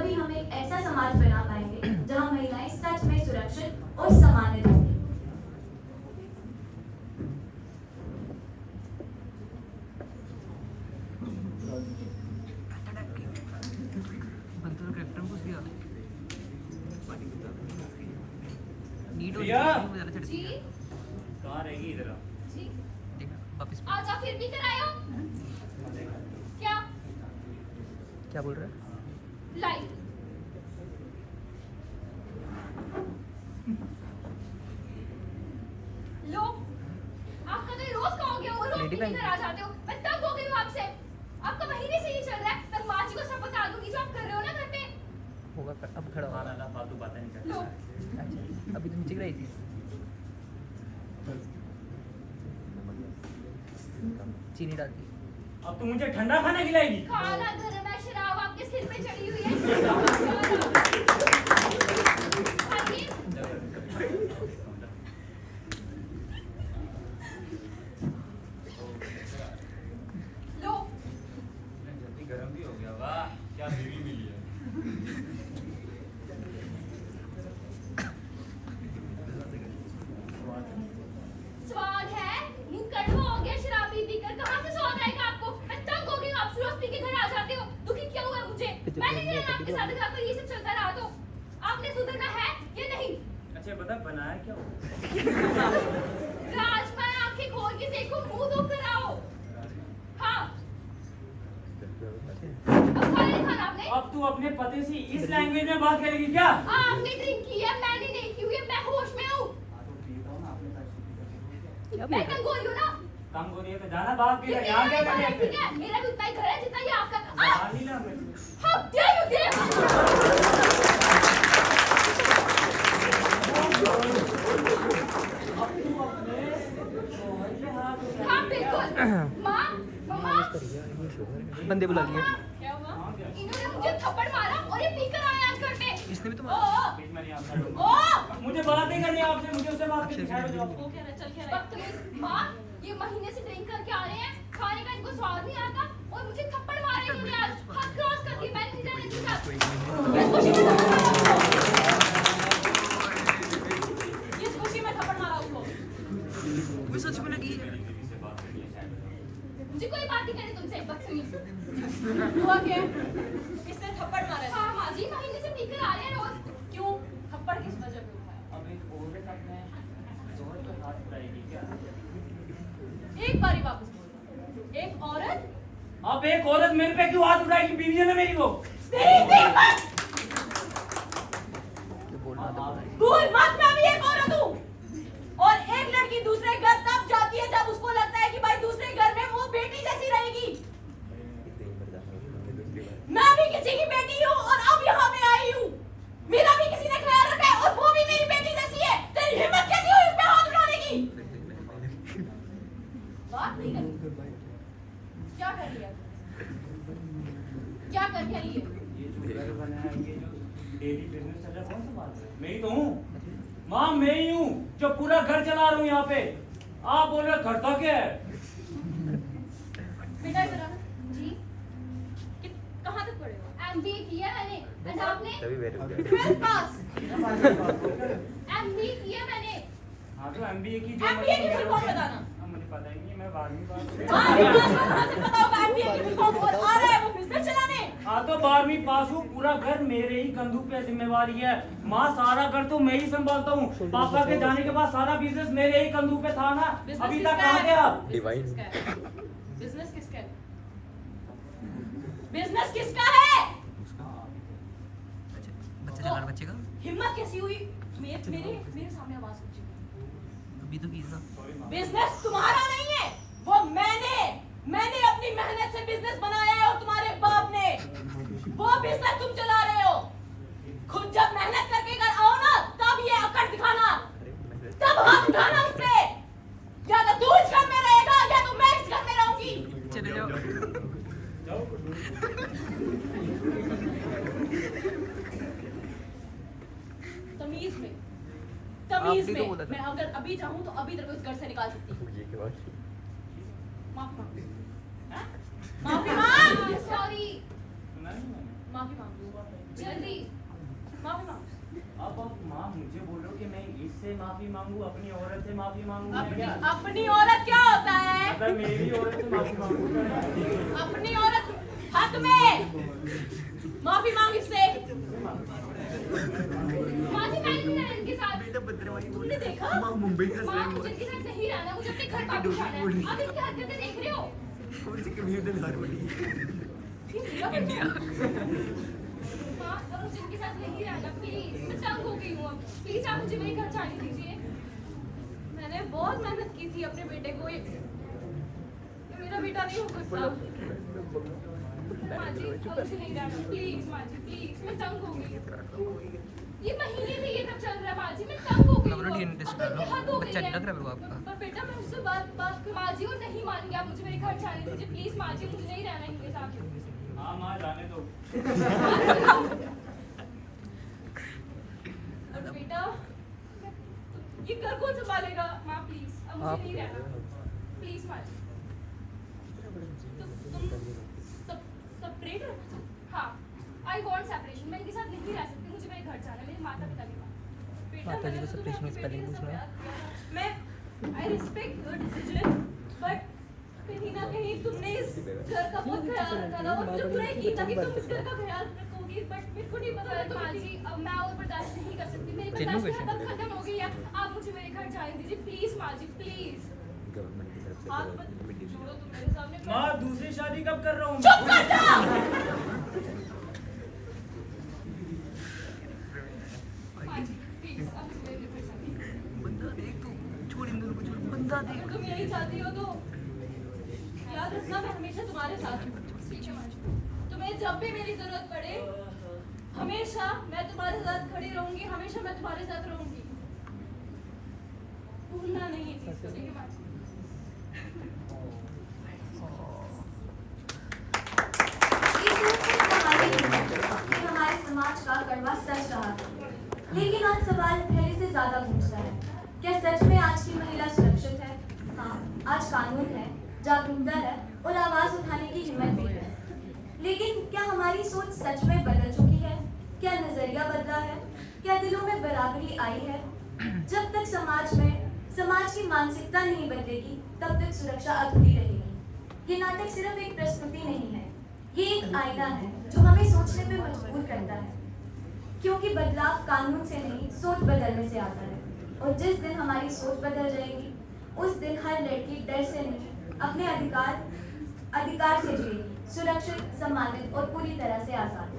तभी हम एक ऐसा समाज बना पाएंगे जहां महिलाएं सच में सुरक्षित और सम्मानित होंगी। जी कहाँ रहेगी इधर जी वापस आज आप फिर भी कर आए हो? क्या क्या बोल रहा है? लाइट लो, आपका तो ये रोज का हो गया, वो रोज Lady पीने Bang। घर आ जाते हो। मैं तंग हो गई हूँ आपसे। आपका महीने से ही चल रहा है। मैं माँ जी को सब बता दूंगी जो आप कर रहे हो ना घर पे। होगा अब खड़ा हाँ होगा। ना फालतू बातें नहीं करते। लो, अच्छा अभी तो नीचे गिराई थी। चीनी डाल दी। अब तू मुझे ठंडा खाना खिलाएगी? खाना गर्म है, शराब आपके सिर पे चढ़ी हुई है। खाइए। लो, जल्दी गर्म भी हो गया। वाह क्या बीवी मिली है। स्वाद है, मुंह कड़वा हो गया शराब पी पीकर। कहाँ से स्वाद आएगा आपको? मैं तंग हो गई हूँ, आप रोज पी के घर आ जाते हो। दुखी क्यों हुआ मुझे? मैंने नहीं रहना आपके साथ, अगर आपका ये सब चलता रहा तो। आपने सुधरना है या नहीं? अच्छा बता बनाया क्या हो? राजमा आंखें खोल के देखो, मुंह धो कर आओ। हाँ, अब खा लिया खाना आपने? अब तू अपने पति से इस लैंग्वेज में बात करेगी क्या? आपने ड्रिंक की है, मैंने नहीं की हुई है। मैं होश में हूँ। क्या बोल मैं रहा है? तंग हो रही हूँ ना? कम हो रही है तो जाना भाग के ये यहाँ मेरा क्या ही घर है, करते ठीक है? मेरा भी उतना ही घर है जितना ये आपका। मान ली ना मैं। How dare you, Dave? हाँ बिल्कुल। माँ, मम्मा, बंदे बुला लिए। क्या हुआ? इन्होंने मुझे थप्पड़ मारा और ये पीकर आया आज घर पे। इसने भी तो ओ, बीच में नहीं आता। ओ, मुझे बात नहीं करनी आपसे, मुझे उससे बात करनी है। वो कह रहा है, चल कह रहा है। बदतमीज। माँ, ये महीने से ड्रिंक करके आ रहे हैं, खाने का इनको स्वाद नहीं आता और मुझे थप्पड़ मारे इन्होंने आज। हद क्रॉस कर दी, मैंने नहीं जाना इनके साथ। इस खुशी में थप्पड़ मारा उसको। वो सच में लगी है। मुझे कोई बात नहीं करनी तुमसे, बदतमीज। हुआ क्या? इसने थप्पड़ मारा है। हाँ माँ जी, महीने से पीकर आ रहे हैं रोज। क्यों? थप्पड़ किस वजह पे उठाया? अब एक औरत अपने जोर पे हाथ उठाएगी क्या? एक बारी वापस बोलो। एक औरत अब एक औरत मेरे पे क्यों हाथ उठाएगी? बीवी है ना मेरी वो। तेरी देखत ये बोलना था। भूल मत, मैं भी एक औरत हूँ। और एक लड़की दूसरे घर तब जाती है जब उसको लगता है कि भाई दूसरे घर में वो बेटी जैसी रहेगी। मैं भी किसी की बेटी हूँ और अब यहाँ पे आई हूँ। मेरा भी किसी ने ख्याल रखा है और वो भी मेरी बेटी जैसी है। तेरी हिम्मत कैसी हुई उस पे हाथ उठाने की? बात नहीं करनी। क्या कर लिया? क्या कर क्या लिए? ये जो घर बना है, ये जो डेली बिजनेस चल रहा है, कौन संभाल रहा है? मैं ही तो हूँ माँ, मैं ही हूँ जो पूरा घर चला रहा हूँ यहाँ पे। आप बोल रहे घर तो क्या है? बेटा इधर आना। जी कहाँ तक पढ़े हो? MBA किया मैंने। और आपने? 12th पास। MBA किया मैंने। हाँ तो MBA की MBA की फुल फॉर्म बताना। हाँ, मुझे पता ही नहीं, मैं 12वीं पास हाँ कहाँ से पता होगा MBA की फुल फॉर्म? और आ रहा है वो बिजनेस चलाने। हाँ तो 12वीं पास हूँ, पूरा घर मेरे ही कंधों पे जिम्मेवारी है। माँ सारा घर तो मैं ही संभालता हूँ। पापा के जाने के बाद सारा बिजनेस मेरे ही कंधों पे था ना। अभी तक कहाँ थे आप? बिजनेस किसका है? बिजनेस किसका है? बच्चा चला रहा बच्चे का। हिम्मत कैसी हुई? मेरे सामने आवाज उठी। अभी तो की था। बिजनेस तुम्हारा नहीं है, वो मैंने अपनी मेहनत से बिजनेस बनाया है और तुम्हारे बाप ने वो बिजनेस तुम चला रहे हो। खुद जब मेहनत करके घर आओ ना, तब ये अकड़ दिखाना, तब हाथ उठाना उस पे। या तो तू इस घर में रहेगा या तो मैं इस घर में रहूंगी। चले जाओ। तमीज में आपने तो बोला था। मैं अगर अभी चाहूँ तो अभी तेरे को इस घर से निकाल सकती हूँ। ये क्या बात? माफी मांग। सॉरी। सुना नहीं मैंने? माफी मांगो जल्दी। माफी मांगो अब माँ मुझे बोलो कि मैं इससे माफी मांगू, अपनी औरत से माफी मांगू मैं क्या? अपनी औरत क्या होता है? अगर मेरी औरत से माफी मांगू अपनी औरत हक में माफी मांग इससे। माँ जी मैं नहीं रहना इनके साथ। तुमने देखा? मुंबई का माँ मुझे इनके साथ नहीं रहना, मुझे अपने घर वापस जाना है। आप इनकी हरकतें देख रहे हो? इंडिया माँ अब मुझे इनके साथ नहीं रहना प्लीज, मैं तंग हो गई हूँ अब। प्लीज आप मुझे मेरे घर जाने दीजिए। मैंने बहुत मेहनत की थी अपने बेटे को, ये मेरा बेटा नहीं हो सकता। माँ जी अब मुझे नहीं रहना प्लीज। माँ जी प्लीज, मैं तंग हो गई हूँ। ये महीने से ये सब चल रहा है माँ जी, मैं तंग हो गई हूँ। नवरन इंटरेस्ट अब इनकी हद हो गई बच्चा है। लग रहा है मेरे को आपका। पर बेटा मैं उससे बात माँ जी वो नहीं मानेंगे, आप मुझे मेरे घर जाने दीजिए प्लीज। माँ जी मुझे नहीं रहना इनके साथ। हाँ माँ जाने दो। और बेटा ये घर कौन संभालेगा? माँ प्लीज अब मुझे नहीं रहना प्लीज। माँ जी तुम सेपरेट हो? हाँ आई वॉन्ट सेपरेशन, मैं इनके साथ नहीं रह सकती, मुझे मेरे घर जाना है, मेरे माता पिता के पास। बेटा माता जी मैंने को तो तुम्हें separation अपनी spelling बेटी से पूछना है। प्यार किया था। मैं I respect your decision, but कहीं ना कहीं तुमने इस घर का बहुत ख्याल रखा था और मुझे पूरा यकीन था कि तुम इस घर का ख्याल रखोगी, बट मेरे को नहीं पता था माँ तुम जी अब मैं और बर्दाश्त नहीं कर सकती, मेरी चिन्नू बर्दाश्त कैसे? खत्म खत्म हो गई है। आप मुझे मेरे घर जाने दीजिए प्लीज। माँ जी प्लीज। हाथ मत जोड़ो तुम मेरे सामने। माँ दूसरी शादी कब कर रहा हूँ? चुप कर जा। माँ जी प्लीज अब मुझे मेरे घर जाने दीजिए। बंदा देख तू, छोड़ इन दोनों को, छोड़ बंदा देख। अगर तुम यही चाहती हो तो याद रखना मैं हमेशा तुम्हारे साथ हूँ। ठीक है माँ जी। तुम्हें जब भी मेरी जरूरत पड़े हमेशा मैं तुम्हारे साथ खड़ी रहूंगी, हमेशा मैं तुम्हारे साथ रहूंगी। भूलना नहीं इस चीज़ को। ठीक है माँ जी। ये हमारे समाज का कड़वा सच रहा था, लेकिन आज सवाल पहले से ज्यादा पूछता है, क्या सच में आज की महिला सुरक्षित है? हाँ, आज कानून है, जागरूकता है और आवाज उठाने की हिम्मत भी है। लेकिन क्या हमारी सोच सच में बदल चुकी है? क्या नजरिया बदला है? क्या दिलों में बराबरी आई है? जब तक समाज की मानसिकता नहीं बदलेगी, तब तक सुरक्षा अधूरी रहेगी। ये नाटक सिर्फ एक प्रस्तुति नहीं है, ये एक आईना है जो हमें सोचने पे मजबूर करता है, क्योंकि बदलाव कानून से नहीं सोच बदलने से आता है। और जिस दिन हमारी सोच बदल जाएगी, उस दिन हर लड़की डर से नहीं अपने अधिकार से जिएगी, सुरक्षित, सम्मानित और पूरी तरह से आजाद।